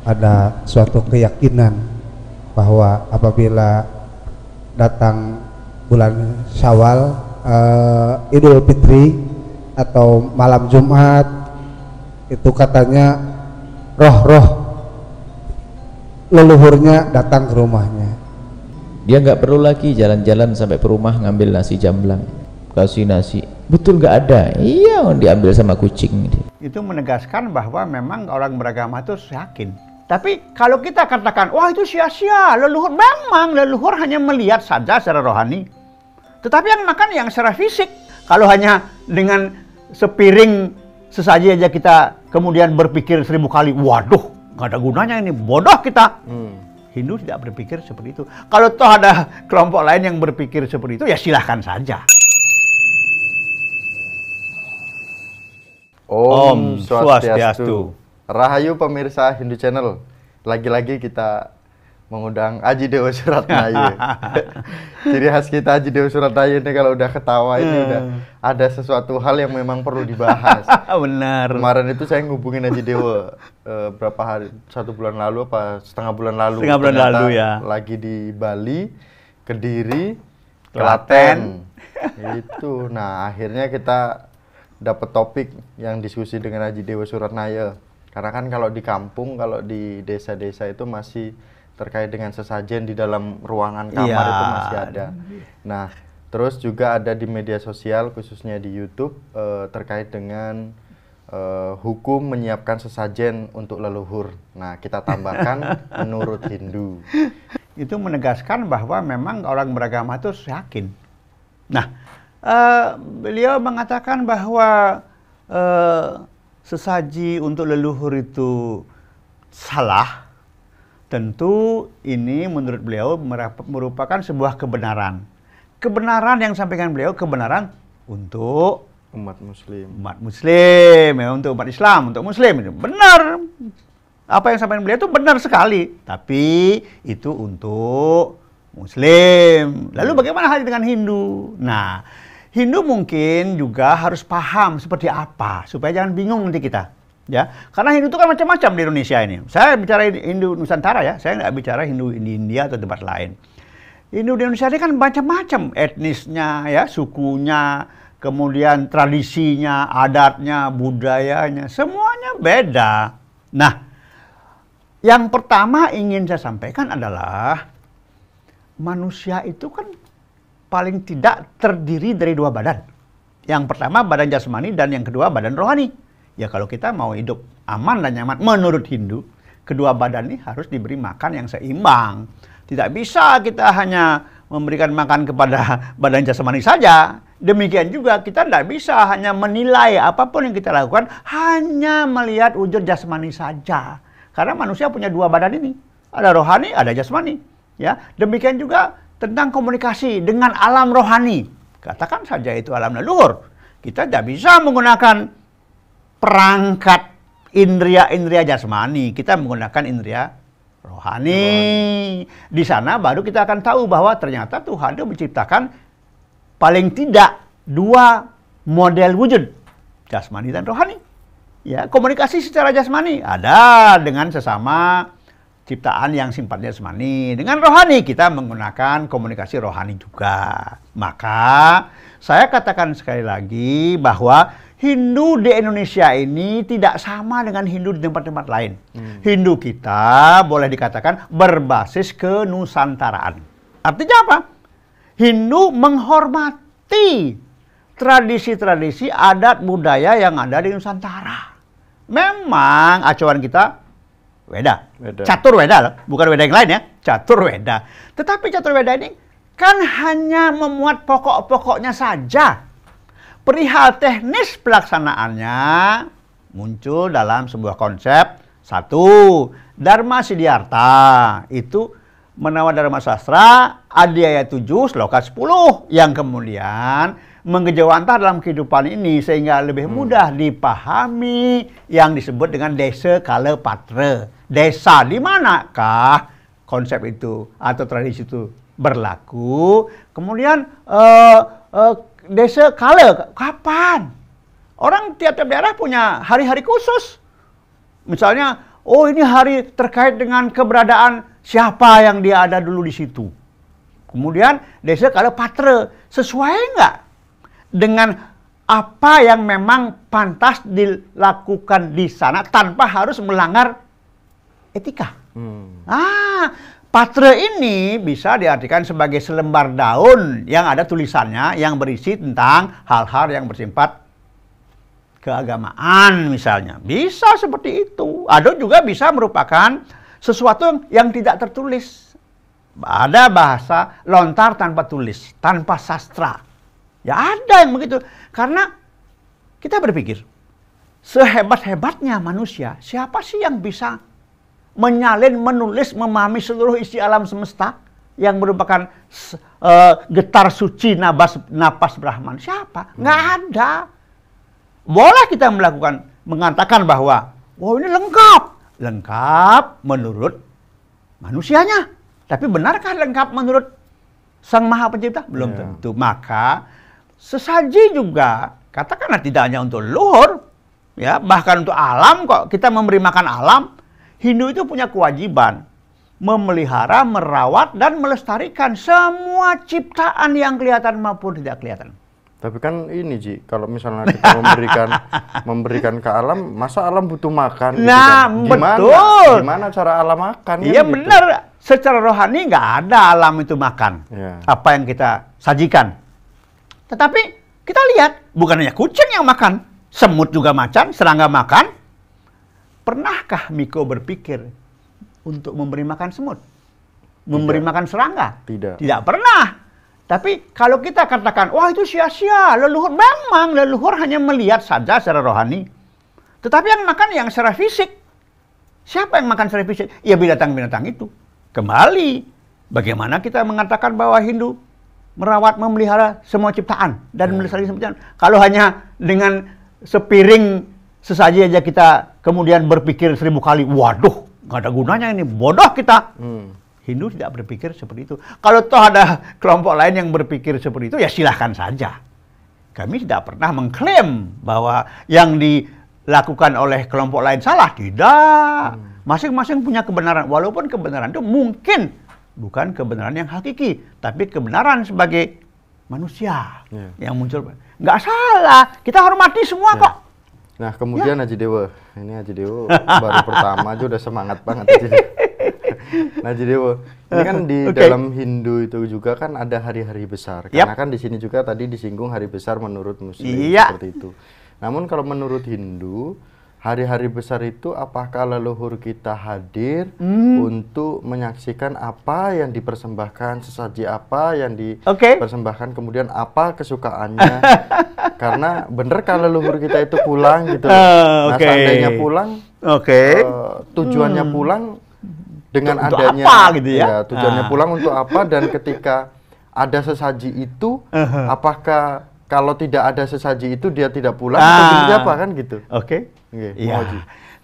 ada suatu keyakinan bahwa apabila datang bulan Syawal, Idul Fitri atau malam Jumat, itu katanya roh-roh leluhurnya datang ke rumahnya. Dia nggak perlu lagi jalan-jalan sampai ke rumah ngambil nasi jamblang, kasih nasi. Betul nggak ada? Iya, diambil sama kucing. Itu menegaskan bahwa memang orang beragama itu yakin. Tapi kalau kita katakan, wah itu sia-sia, leluhur, memang leluhur hanya melihat saja secara rohani. Tetapi yang makan yang secara fisik. Kalau hanya dengan sepiring sesaji aja kita kemudian berpikir 1000 kali, waduh, nggak ada gunanya ini, bodoh kita. Hindu tidak berpikir seperti itu. Kalau toh ada kelompok lain yang berpikir seperti itu, ya silahkan saja. Om Swastiastu. Rahayu pemirsa Hindu Channel. Lagi-lagi kita mengundang Aji Dewa Suratnaya. Ciri khas kita Aji Dewa Suratnaya ini kalau udah ketawa ini udah ada sesuatu hal yang memang perlu dibahas. Benar. Kemarin itu saya ngubungin Aji Dewa berapa hari, 1 bulan lalu apa setengah bulan lalu. Setengah bulan lalu ya. Lagi di Bali, Kediri, Klaten. Itu. Nah, akhirnya kita dapat topik yang diskusi dengan Aji Dewa Suratnaya. Karena kan kalau di kampung, kalau di desa-desa itu masih terkait dengan sesajen di dalam ruangan kamar itu masih ada. Nah, terus juga ada di media sosial khususnya di YouTube terkait dengan hukum menyiapkan sesajen untuk leluhur. Nah, kita tambahkan menurut Hindu. Itu menegaskan bahwa memang orang beragama itu yakin. Nah, beliau mengatakan bahwa sesaji untuk leluhur itu salah. Tentu ini menurut beliau merupakan sebuah kebenaran. Kebenaran yang disampaikan beliau, kebenaran untuk umat muslim. Umat muslim, ya, untuk umat Islam, untuk muslim. Itu benar. Apa yang disampaikan beliau itu benar sekali. Tapi itu untuk muslim. Lalu bagaimana hal dengan Hindu? Nah, Hindu mungkin juga harus paham seperti apa, supaya jangan bingung nanti kita. Ya, karena Hindu itu kan macam-macam di Indonesia ini. Saya bicara Hindu Nusantara ya, saya nggak bicara Hindu di India atau tempat lain. Hindu di Indonesia ini kan macam-macam etnisnya, ya, sukunya, kemudian tradisinya, adatnya, budayanya, semuanya beda. Nah, yang pertama ingin saya sampaikan adalah manusia itu kan paling tidak terdiri dari 2 badan. Yang pertama badan jasmani dan yang kedua badan rohani. Ya kalau kita mau hidup aman dan nyaman menurut Hindu, kedua badan ini harus diberi makan yang seimbang. Tidak bisa kita hanya memberikan makan kepada badan jasmani saja. Demikian juga kita tidak bisa hanya menilai apapun yang kita lakukan hanya melihat wujud jasmani saja. Karena manusia punya 2 badan ini. Ada rohani, ada jasmani. Ya, demikian juga tentang komunikasi dengan alam rohani. Katakan saja itu alam leluhur. Kita tidak bisa menggunakan perangkat indria-indria jasmani, kita menggunakan indria rohani. Di sana baru kita akan tahu bahwa ternyata Tuhan itu menciptakan paling tidak 2 model wujud, jasmani dan rohani. Ya, komunikasi secara jasmani ada dengan sesama ciptaan yang sifatnya jasmani. Dengan rohani kita menggunakan komunikasi rohani juga. Maka saya katakan sekali lagi bahwa Hindu di Indonesia ini tidak sama dengan Hindu di tempat-tempat lain. Hindu kita boleh dikatakan berbasis kenusantaraan. Artinya apa? Hindu menghormati tradisi-tradisi adat budaya yang ada di Nusantara. Memang acuan kita Weda. Catur Weda, bukan Weda yang lain ya. Catur Weda. Tetapi Catur Weda ini kan hanya memuat pokok-pokoknya saja. Perihal teknis pelaksanaannya muncul dalam sebuah konsep. 1. Dharma Siddhartha. Itu Menawa Dharma Sastra, Adhyaya 7, Sloka 10. Yang kemudian menggejawantah dalam kehidupan ini sehingga lebih mudah dipahami yang disebut dengan Desa Kala Patra. Desa di manakah konsep itu atau tradisi itu berlaku. Kemudian Desa Kala, kapan? Orang tiap-tiap daerah punya hari-hari khusus. Misalnya oh ini hari terkait dengan keberadaan siapa yang dia ada dulu di situ. Kemudian desa kalau patra, sesuai nggak dengan apa yang memang pantas dilakukan di sana tanpa harus melanggar etika. Patra ini bisa diartikan sebagai selembar daun yang ada tulisannya yang berisi tentang hal-hal yang bersifat keagamaan misalnya. Bisa seperti itu. Ada juga bisa merupakan sesuatu yang tidak tertulis. Ada bahasa lontar tanpa tulis, tanpa sastra. Ya ada yang begitu. Karena kita berpikir, sehebat-hebatnya manusia, siapa sih yang bisa menyalin, menulis, memahami seluruh isi alam semesta yang merupakan getar suci napas Brahman? Siapa? Nggak ada. Boleh kita mengatakan bahwa, wah ini lengkap menurut manusianya. Tapi benarkah lengkap menurut Sang Maha Pencipta? Belum tentu. Maka sesaji juga, katakanlah tidak hanya untuk leluhur, ya bahkan untuk alam kok. Kita memberi makan alam. Hindu itu punya kewajiban memelihara, merawat, dan melestarikan semua ciptaan yang kelihatan maupun tidak kelihatan. Tapi kan ini Ji, kalau misalnya kita memberikan ke alam, masa alam butuh makan? Nah, gitu kan? betul. Gimana cara alam makan? Iya kan, benar. Gitu. Secara rohani nggak ada alam itu makan. Ya. Apa yang kita sajikan. Tetapi kita lihat, bukan hanya kucing yang makan, semut juga makan, serangga makan. Pernahkah Miko berpikir untuk memberi makan semut? Memberi makan serangga? Tidak. Tidak pernah. Tapi kalau kita katakan, wah itu sia-sia, leluhur, memang leluhur hanya melihat saja secara rohani. Tetapi yang makan yang secara fisik. Siapa yang makan secara fisik? Ya binatang-binatang itu. Kembali, bagaimana kita mengatakan bahwa Hindu merawat, memelihara semua ciptaan dan melestarikan semua ciptaan. Kalau hanya dengan sepiring sesaji aja kita kemudian berpikir 1000 kali, waduh, nggak ada gunanya ini, bodoh kita. Hindu tidak berpikir seperti itu. Kalau toh ada kelompok lain yang berpikir seperti itu, ya silahkan saja. Kami tidak pernah mengklaim bahwa yang dilakukan oleh kelompok lain salah. Tidak. Masing-masing punya kebenaran. Walaupun kebenaran itu mungkin bukan kebenaran yang hakiki, tapi kebenaran sebagai manusia yang muncul. Nggak salah. Kita hormati semua kok. Nah, kemudian Haji Dewa. Ini Haji Dewa baru pertama aja udah semangat banget Haji Dewa. Nah, Haji Dewa, ini kan di dalam Hindu itu juga kan ada hari-hari besar. Karena kan di sini juga tadi disinggung hari besar menurut Muslim seperti itu. Namun kalau menurut Hindu, hari-hari besar itu apakah leluhur kita hadir untuk menyaksikan apa yang dipersembahkan, sesaji apa yang dipersembahkan, kemudian apa kesukaannya. Karena bener kalau leluhur kita itu pulang gitu. Nah, seandainya pulang, tujuannya pulang dengan untuk adanya apa, gitu ya? Tujuannya pulang untuk apa, dan ketika ada sesaji itu, apakah kalau tidak ada sesaji itu dia tidak pulang atau apa kan gitu? Ya,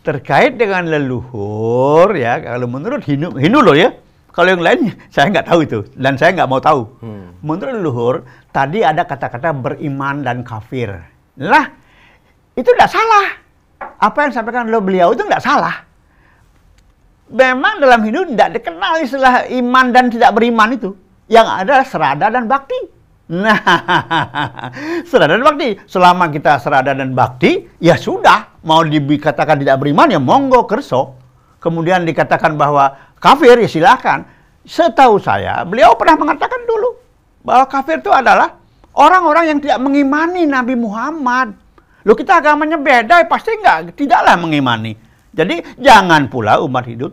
terkait dengan leluhur ya, kalau menurut Hindu loh ya. Kalau yang lain saya nggak tahu itu dan saya nggak mau tahu. Menurut leluhur tadi ada kata-kata beriman dan kafir. Lah, itu tidak salah. Apa yang disampaikan oleh beliau itu tidak salah. Memang dalam Hindu tidak dikenal istilah iman dan tidak beriman itu. Yang ada serada dan bakti. Nah, serada dan bakti. Selama kita serada dan bakti, ya sudah. Mau dikatakan tidak beriman, ya monggo kerso. Kemudian dikatakan bahwa kafir, ya silakan. Setahu saya, beliau pernah mengatakan dulu bahwa kafir itu adalah orang-orang yang tidak mengimani Nabi Muhammad. Loh, kita agamanya beda, pasti tidaklah mengimani. Jadi jangan pula umat Hindu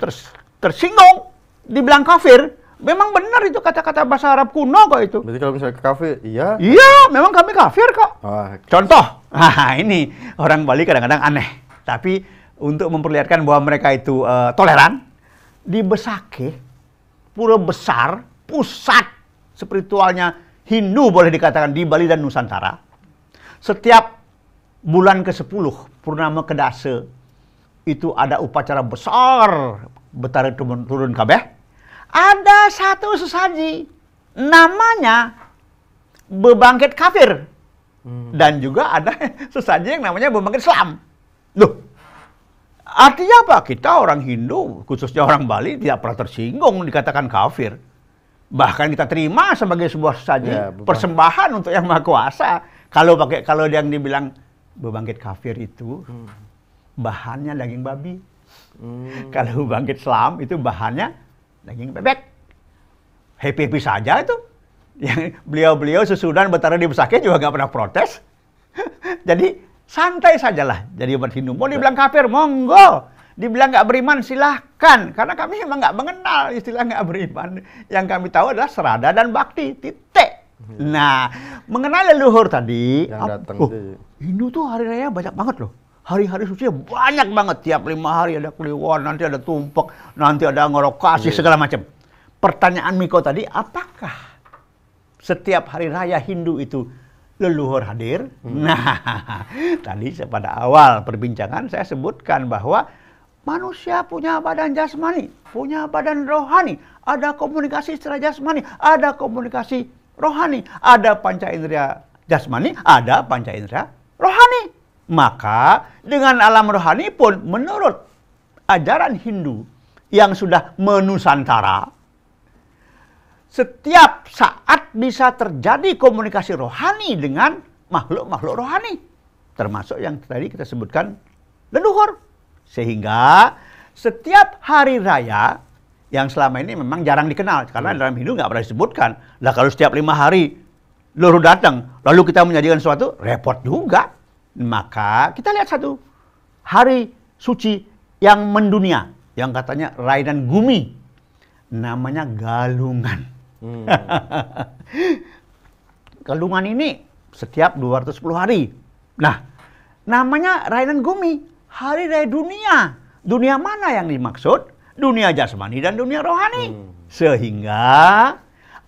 tersinggung, dibilang kafir. Memang benar itu kata-kata bahasa Arab kuno kok itu. Berarti kalau misalnya kafir, iya? Iya, memang kami kafir kok. Contoh, ini orang Bali kadang-kadang aneh. Tapi untuk memperlihatkan bahwa mereka itu toleran, di Besakeh, pura besar, pusat spiritualnya Hindu boleh dikatakan di Bali dan Nusantara. Setiap bulan ke-10, Purnama Kedasa, itu ada upacara besar, betara turun kabeh. Ada satu sesaji, namanya bebangkit kafir. Dan juga ada sesaji yang namanya bebangkit Islam. Loh, Artinya apa? Kita orang Hindu, khususnya orang Bali, tidak pernah tersinggung dikatakan kafir. Bahkan kita terima sebagai sebuah saji, persembahan untuk Yang Maha Kuasa. Kalau yang dibilang bebangkit kafir itu bahannya daging babi. Kalau bangkit Islam itu bahannya daging bebek. Happy saja itu. Yang beliau sesudah bertaruh di Besakeh juga nggak pernah protes. Jadi santai sajalah jadi umat Hindu. Mau dibilang kafir, monggo. Dibilang nggak beriman, silahkan. Karena kami memang nggak mengenal istilah nggak beriman. Yang kami tahu adalah serada dan bakti, titik. Nah, mengenai leluhur tadi, Hindu tuh hari raya banyak banget loh. Hari-hari suci banyak banget. Tiap 5 hari ada kliwon, nanti ada tumpek, nanti ada ngorokasi, segala macam. Pertanyaan Miko tadi, apakah setiap hari raya Hindu itu leluhur hadir? Nah, tadi pada awal perbincangan saya sebutkan bahwa manusia punya badan jasmani, punya badan rohani, ada komunikasi secara jasmani, ada komunikasi rohani, ada panca indera jasmani, ada panca indera rohani. Maka dengan alam rohani pun menurut ajaran Hindu yang sudah menusantara, setiap saat bisa terjadi komunikasi rohani dengan makhluk-makhluk rohani. Termasuk yang tadi kita sebutkan leluhur. Sehingga setiap hari raya yang selama ini memang jarang dikenal. Karena dalam Hindu nggak pernah disebutkan. Lah kalau setiap 5 hari leluhur datang, lalu kita menyajikan sesuatu, repot juga. Maka kita lihat satu hari suci yang mendunia. Yang katanya Rainan Gumi. Namanya Galungan. Galungan ini setiap 210 hari. Nah, namanya Rainan Gumi, hari raya dunia. Dunia mana yang dimaksud? Dunia jasmani dan dunia rohani. Sehingga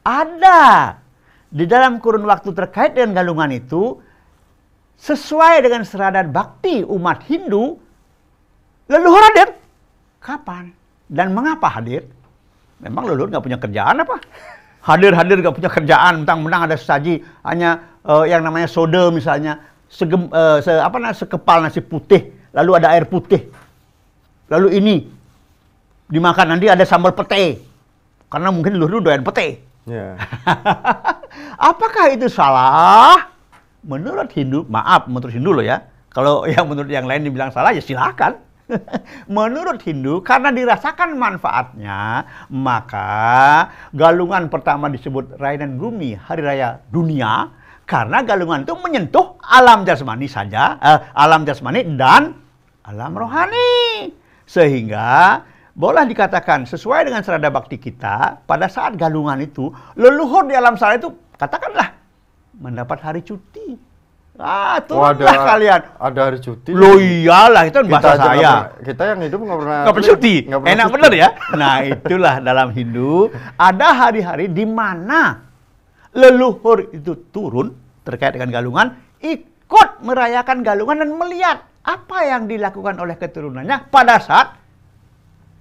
ada di dalam kurun waktu terkait dengan Galungan itu, sesuai dengan serada bakti umat Hindu, leluhur hadir. Kapan? Dan mengapa hadir? Memang leluhur nggak punya kerjaan apa? Hadir gak punya kerjaan, mentang-mentang ada sesaji hanya yang namanya sode misalnya, sekepal nasi putih, lalu ada air putih, lalu ini dimakan, nanti ada sambal pete, karena mungkin leluhur doyan pete. Apakah itu salah? Menurut Hindu, maaf menurut Hindu loh ya, kalau yang menurut yang lain dibilang salah ya silakan. Menurut Hindu, karena dirasakan manfaatnya, maka Galungan pertama disebut Rainan Gumi, hari raya dunia, karena Galungan itu menyentuh alam jasmani saja, alam jasmani dan alam rohani. Sehingga boleh dikatakan sesuai dengan serada bakti kita, pada saat Galungan itu, leluhur di alam sana itu, katakanlah, mendapat hari cuti. Turunlah kalian. Ada hari cuti. Loh iyalah, itu kan bahasa saya. Kita yang hidup nggak pernah cuti. Enak bener ya. Nah itulah dalam Hindu, ada hari-hari di mana leluhur itu turun terkait dengan Galungan, ikut merayakan Galungan dan melihat apa yang dilakukan oleh keturunannya pada saat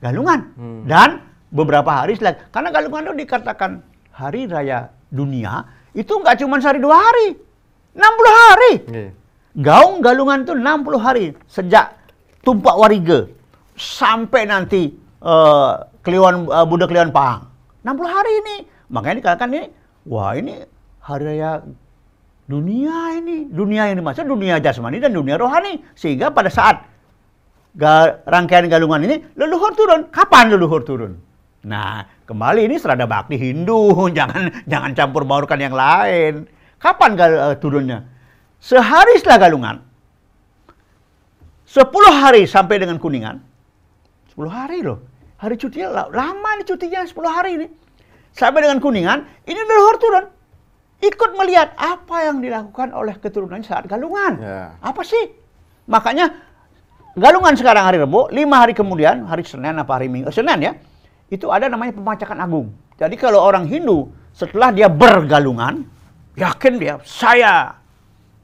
Galungan. Dan beberapa hari setelah, karena Galungan itu dikatakan hari raya dunia, itu nggak cuma sehari 2 hari. 60 hari. Gaung Galungan itu 60 hari. Sejak Tumpak Warige sampai nanti Buddha Kliwon Pahang. 60 hari ini. Makanya dikatakan ini, wah ini hari raya dunia ini. Dunia yang dimaksud dunia jasmani dan dunia rohani. Sehingga pada saat rangkaian Galungan ini, leluhur turun. Kapan leluhur turun? Nah, kembali ini serada bakti Hindu. Jangan campur baurkan yang lain. Kapan turunnya? Sehari setelah Galungan. 10 hari sampai dengan Kuningan. 10 hari loh. Hari cutinya lama nih cutinya 10 hari ini. Sampai dengan Kuningan, ini leluhur turun. Ikut melihat apa yang dilakukan oleh keturunannya saat Galungan. Apa sih? Makanya Galungan sekarang hari Rebo, 5 hari kemudian, hari Senin apa hari Minggu, Senin ya, itu ada namanya pemacakan agung. Jadi kalau orang Hindu setelah dia bergalungan, yakin dia, saya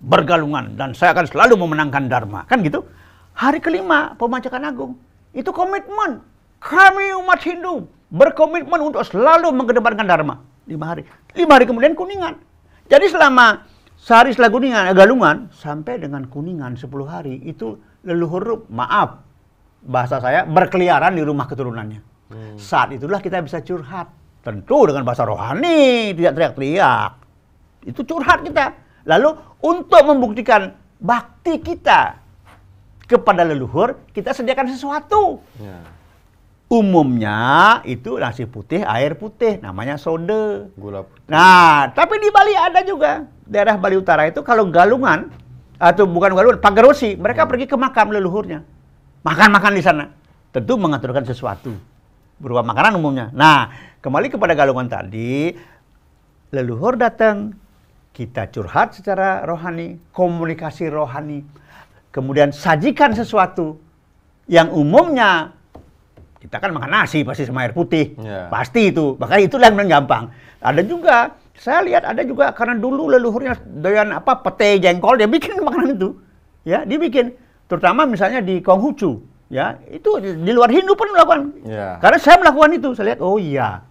bergalungan dan saya akan selalu memenangkan Dharma. Kan gitu. Hari kelima, pemacakan agung. Itu komitmen. Kami umat Hindu berkomitmen untuk selalu mengedepankan Dharma. 5 hari. 5 hari kemudian Kuningan. Jadi selama sehari setelah Kuningan, Galungan, sampai dengan Kuningan 10 hari, itu leluhur, maaf, bahasa saya berkeliaran di rumah keturunannya. Saat itulah kita bisa curhat. Tentu dengan bahasa rohani, tidak teriak-teriak. Itu curhat kita. Lalu untuk membuktikan bakti kita kepada leluhur, kita sediakan sesuatu. Ya. Umumnya itu nasi putih, air putih, namanya soda. Gula putih. Nah, tapi di Bali ada juga. Daerah Bali Utara itu kalau galungan, atau bukan galungan, Pagarosi, mereka pergi ke makam leluhurnya. Makan-makan di sana. Tentu mengaturkan sesuatu. Berupa makanan umumnya. Nah, kembali kepada galungan tadi, leluhur datang, kita curhat secara rohani, komunikasi rohani, kemudian sajikan sesuatu yang umumnya kita kan makan nasi pasti sama air putih, pasti itu, makanya itulah yang gampang. Ada juga, saya lihat ada juga karena dulu leluhurnya doyan apa pete jengkol, dia bikin makanan itu, ya dibikin, terutama misalnya di Konghucu. Ya, itu di luar Hindu pun melakukan. Yeah. Karena saya melakukan itu, saya lihat, oh iya.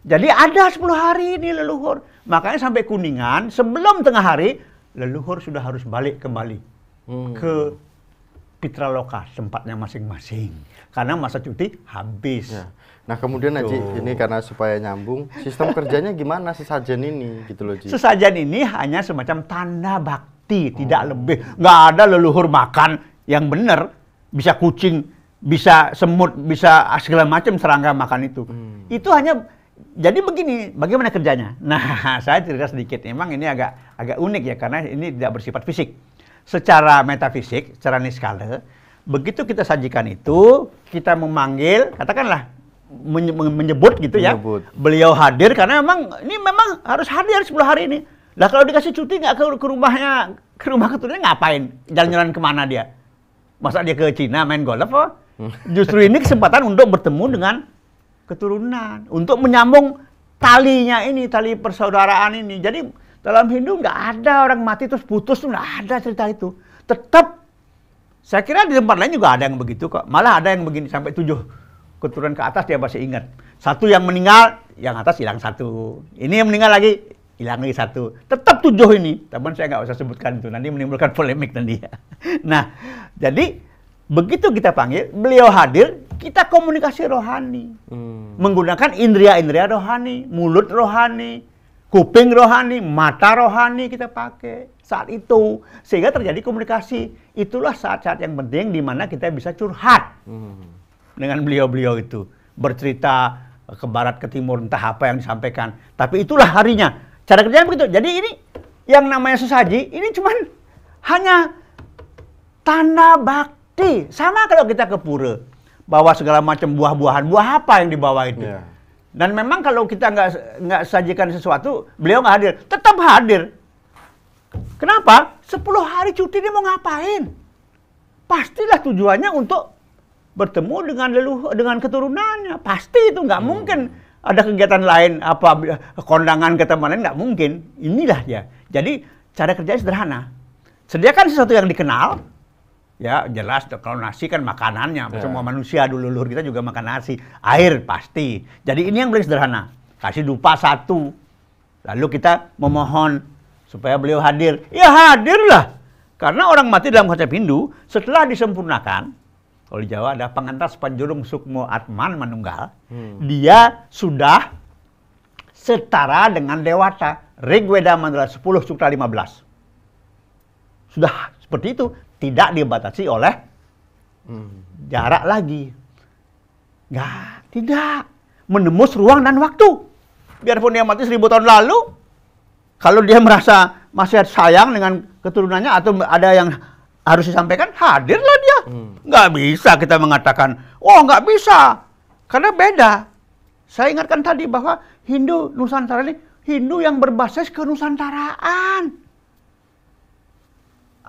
Jadi ada 10 hari ini leluhur. Makanya sampai Kuningan, sebelum tengah hari, leluhur sudah harus balik kembali ke Pitraloka, tempatnya masing-masing. Karena masa cuti habis. Yeah. Nah kemudian Haji, ini karena supaya nyambung, sistem kerjanya gimana sesajen ini? Gitu loh, Ji. Sesajen ini hanya semacam tanda bakti, tidak lebih. Nggak ada leluhur makan yang benar. Bisa kucing, bisa semut, bisa segala macam serangga makan itu. Itu hanya, jadi begini, bagaimana kerjanya? Nah, saya cerita sedikit. Memang ini agak unik ya, karena ini tidak bersifat fisik. Secara metafisik, secara niskala, begitu kita sajikan itu, kita memanggil, katakanlah, menyebut gitu ya. Beliau hadir, karena ini memang harus hadir 10 hari ini. Lah kalau dikasih cuti nggak ke rumah keturunannya ngapain? Jalan-jalan kemana dia? Masa dia ke Cina main golf? Oh? Justru ini kesempatan untuk bertemu dengan keturunan, untuk menyambung talinya ini, tali persaudaraan ini. Jadi dalam Hindu nggak ada orang mati terus putus, tuh nggak ada cerita itu. Tetap, saya kira di tempat lain juga ada yang begitu kok. Malah ada yang begini sampai 7 keturunan ke atas dia masih ingat. Satu yang meninggal, yang atas hilang 1. Ini yang meninggal lagi, hilang lagi 1. Tetap 7 ini. Teman saya nggak usah sebutkan itu, nanti menimbulkan polemik nanti ya. Nah, jadi begitu kita panggil, beliau hadir, kita komunikasi rohani. Menggunakan indria-indria rohani, mulut rohani, kuping rohani, mata rohani kita pakai saat itu. Sehingga terjadi komunikasi. Itulah saat-saat yang penting di mana kita bisa curhat dengan beliau-beliau itu. Bercerita ke barat, ke timur, entah apa yang disampaikan. Tapi itulah harinya. Cara kerjanya begitu. Jadi ini yang namanya sesaji, ini cuman hanya tanda bakti. Sama kalau kita ke pura, bawa segala macam buah-buahan, buah apa yang dibawa itu. Yeah. Dan memang kalau kita nggak sajikan sesuatu, beliau nggak hadir. Tetap hadir. Kenapa? 10 hari cuti dia mau ngapain? Pastilah tujuannya untuk bertemu dengan keturunannya. Pasti itu nggak mungkin. Ada kegiatan lain, apa kondangan ke teman lain, nggak mungkin. Inilah ya. Jadi cara kerjanya sederhana. Sediakan sesuatu yang dikenal. Ya jelas kalau nasi kan makanannya. Semua manusia dulu leluhur kita juga makan nasi. Air pasti. Jadi ini yang paling sederhana. Kasih dupa 1. Lalu kita memohon supaya beliau hadir. Ya hadirlah. Karena orang mati dalam konsep Hindu setelah disempurnakan. Kalau di Jawa ada pengantas panjurung sukmo atman manunggal. Dia sudah setara dengan dewata. Rigveda Mandala 10 Sukta 15. Sudah seperti itu. Tidak dibatasi oleh jarak lagi. Nggak, tidak. Menembus ruang dan waktu. Biarpun dia mati 1000 tahun lalu, kalau dia merasa masih sayang dengan keturunannya atau ada yang harus disampaikan, hadirlah dia. Nggak bisa kita mengatakan, oh nggak bisa. Karena beda. Saya ingatkan tadi bahwa Hindu Nusantara ini, Hindu yang berbasis kenusantaraan.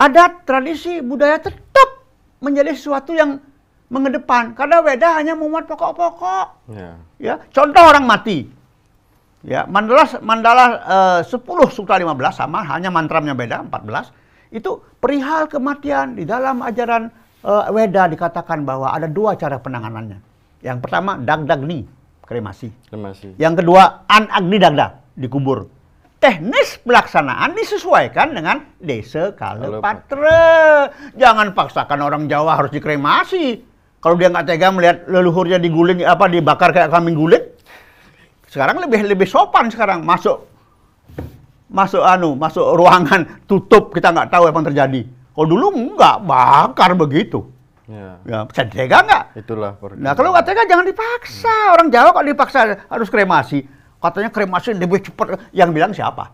Adat, tradisi, budaya tetap menjadi sesuatu yang mengedepan. Karena Weda hanya memuat pokok-pokok. Ya, contoh orang mati. Ya, mandala 10 Sukta 15 sama, hanya mantramnya beda 14. Itu perihal kematian. Di dalam ajaran Weda dikatakan bahwa ada 2 cara penanganannya. Yang pertama dagdagni, kremasi. Yang kedua anagni dagda, dikubur. Teknis pelaksanaan disesuaikan dengan desa Kalepatra. Jangan paksakan orang Jawa harus dikremasi. Kalau dia nggak tega melihat leluhurnya diguling dibakar kayak kambing guling, sekarang lebih sopan sekarang masuk ruangan tutup, kita nggak tahu apa yang terjadi. Kalau dulu nggak bakar begitu. Ya, bisa tega nggak? Itulah. Nah kalau nggak tega jangan dipaksa. Orang Jawa kalau dipaksa harus kremasi. Katanya kremasi lebih cepat. Yang bilang siapa?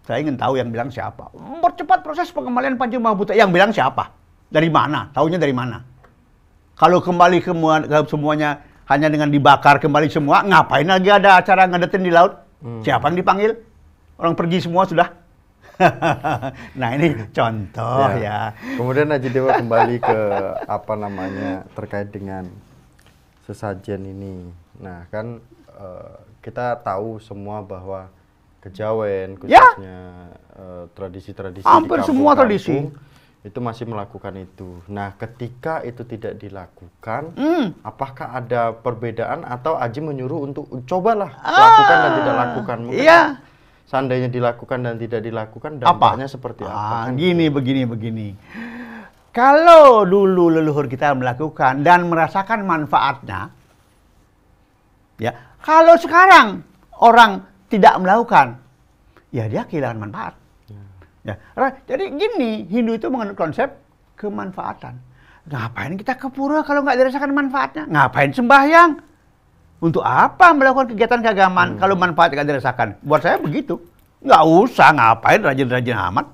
Saya ingin tahu yang bilang siapa. Mempercepat proses pengembalian Panji Mahaputera. Yang bilang siapa? Dari mana? Taunya dari mana? Kalau kembali ke semuanya hanya dengan dibakar kembali semua, ngapain lagi ada acara ngadetin di laut? Siapa yang dipanggil? Orang pergi semua sudah. Nah ini contoh ya. Kemudian Haji Dewa kembali ke terkait dengan sesajen ini. Nah kan kita tahu semua bahwa Kejawen khususnya tradisi-tradisi hampir semua tradisi itu masih melakukan itu. Nah ketika itu tidak dilakukan, apakah ada perbedaan atau Aji menyuruh untuk cobalah lakukan dan tidak lakukan? Mungkin seandainya dilakukan dan tidak dilakukan, dampaknya seperti apa? Begini. Kalau dulu leluhur kita melakukan dan merasakan manfaatnya, ya. Kalau sekarang orang tidak melakukan, ya dia kehilangan manfaat. Ya. Jadi gini, Hindu itu menganut konsep kemanfaatan. Ngapain kita ke pura kalau nggak dirasakan manfaatnya? Ngapain sembahyang? Untuk apa melakukan kegiatan keagamaan kalau manfaat nggak dirasakan? Buat saya begitu. Nggak usah, ngapain rajin-rajin amat.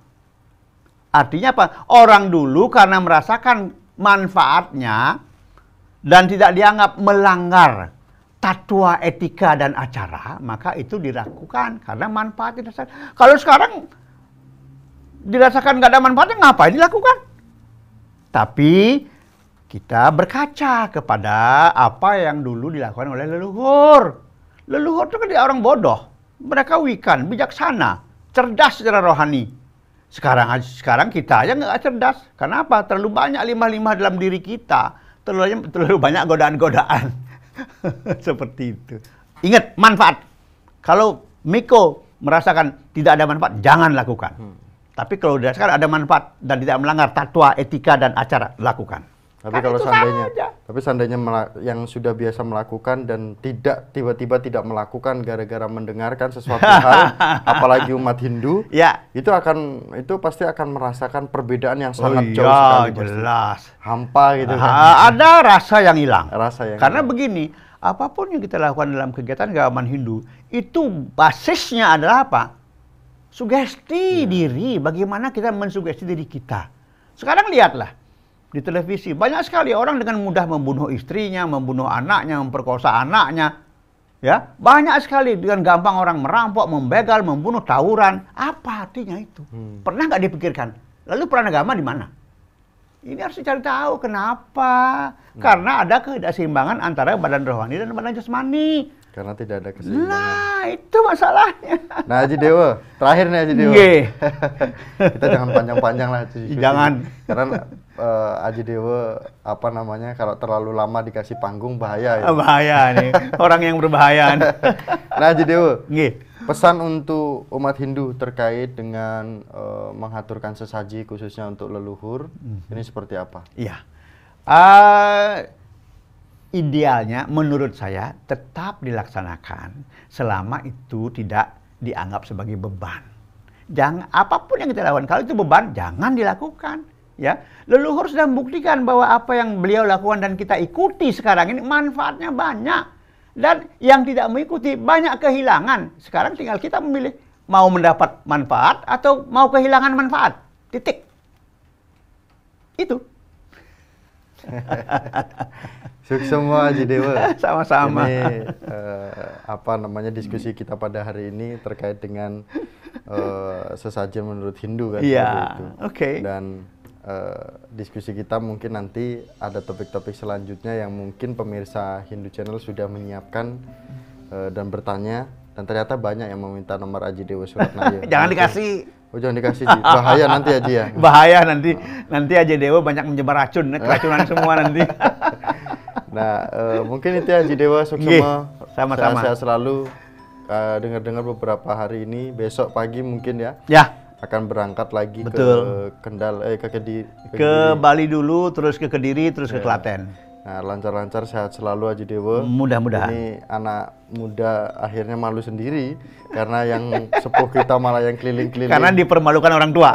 Artinya apa? Orang dulu karena merasakan manfaatnya dan tidak dianggap melanggar tatwa etika dan acara, maka itu dilakukan karena manfaat dirasakan. Kalau sekarang dirasakan nggak ada manfaatnya, ngapain dilakukan? Tapi kita berkaca kepada apa yang dulu dilakukan oleh leluhur. Leluhur itu kan dia orang bodoh. Mereka wikan, bijaksana, cerdas secara rohani. Sekarang kita aja nggak cerdas. Kenapa? Terlalu banyak limah-limah dalam diri kita. Terlalu banyak godaan-godaan. Seperti itu. Ingat, manfaat. Kalau Miko merasakan tidak ada manfaat, jangan lakukan. Tapi kalau dirasakan ada manfaat dan tidak melanggar tatwa, etika, dan acara, lakukan. Tapi kalau seandainya yang sudah biasa melakukan dan tiba-tiba tidak melakukan gara-gara mendengarkan sesuatu hal, apalagi umat Hindu, itu pasti akan merasakan perbedaan yang sangat jauh sekali. Jelas. Hampa gitu kan. Ada rasa yang hilang. Karena hilang. begini, apapun yang kita lakukan dalam kegiatan keagamaan Hindu, itu basisnya adalah apa? Sugesti diri, bagaimana kita mensugesti diri kita. Sekarang lihatlah, di televisi banyak sekali orang dengan mudah membunuh istrinya, membunuh anaknya, memperkosa anaknya. Ya, banyak sekali dengan gampang orang merampok, membegal, membunuh, tawuran. Apa artinya itu? Pernah nggak dipikirkan? Lalu peran agama di mana? Ini harus dicari tahu kenapa. Karena ada ketidakseimbangan antara badan rohani dan badan jasmani. Karena tidak ada keseimbangan. Nah, itu masalahnya. Nah, Haji Dewa, terakhir nih Haji Dewa. Kita jangan panjang-panjang lah. Jangan. Karena Haji Dewa, kalau terlalu lama dikasih panggung bahaya ya. Bahaya nih, orang yang berbahaya. Nah, Haji Dewa, pesan untuk umat Hindu terkait dengan mengaturkan sesaji khususnya untuk leluhur, ini seperti apa? Iya. Idealnya menurut saya tetap dilaksanakan selama itu tidak dianggap sebagai beban. Jangan apapun yang kita lakukan, kalau itu beban jangan dilakukan. Ya, leluhur sudah membuktikan bahwa apa yang beliau lakukan dan kita ikuti sekarang ini manfaatnya banyak. Dan yang tidak mengikuti banyak kehilangan. Sekarang tinggal kita memilih mau mendapat manfaat atau mau kehilangan manfaat. Titik. Itu. Sukses semua Haji Dewa. Sama-sama. Ini diskusi kita pada hari ini terkait dengan sesajen menurut Hindu kan. Iya. Oke. Dan diskusi kita mungkin nanti ada topik-topik selanjutnya yang mungkin pemirsa Hindu Channel sudah menyiapkan dan bertanya, dan ternyata banyak yang meminta nomor Haji Dewa Suratnaya. Jangan dikasih. Oh, jangan dikasih, bahaya nanti Haji ya. Bahaya nanti Haji Dewa banyak menyebar racun, keracunan semua nanti. Nah, mungkin itu Haji Dewa, sukses semua. Sama-sama. Sehat selalu. Dengar-dengar beberapa hari ini, besok pagi mungkin ya. Ya. Akan berangkat lagi Betul. ke Kendal, ke Kediri. Ke Bali dulu, terus ke Kediri, terus ke Klaten. Nah, lancar-lancar, sehat selalu Haji Dewa. Mudah-mudahan. Ini anak muda akhirnya malu sendiri karena yang sepuh kita malah yang keliling-keliling. Karena dipermalukan orang tua.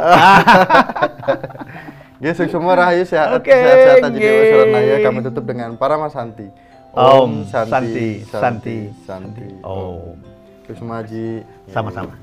Ya, semua rahayu, sehat, Oke, sehat-sehat Haji Dewa nggih. Suranaya. Kami tutup dengan Paramasanti. Om Santi, Santi, Santi. Oh, Kusuma Haji. sama-sama.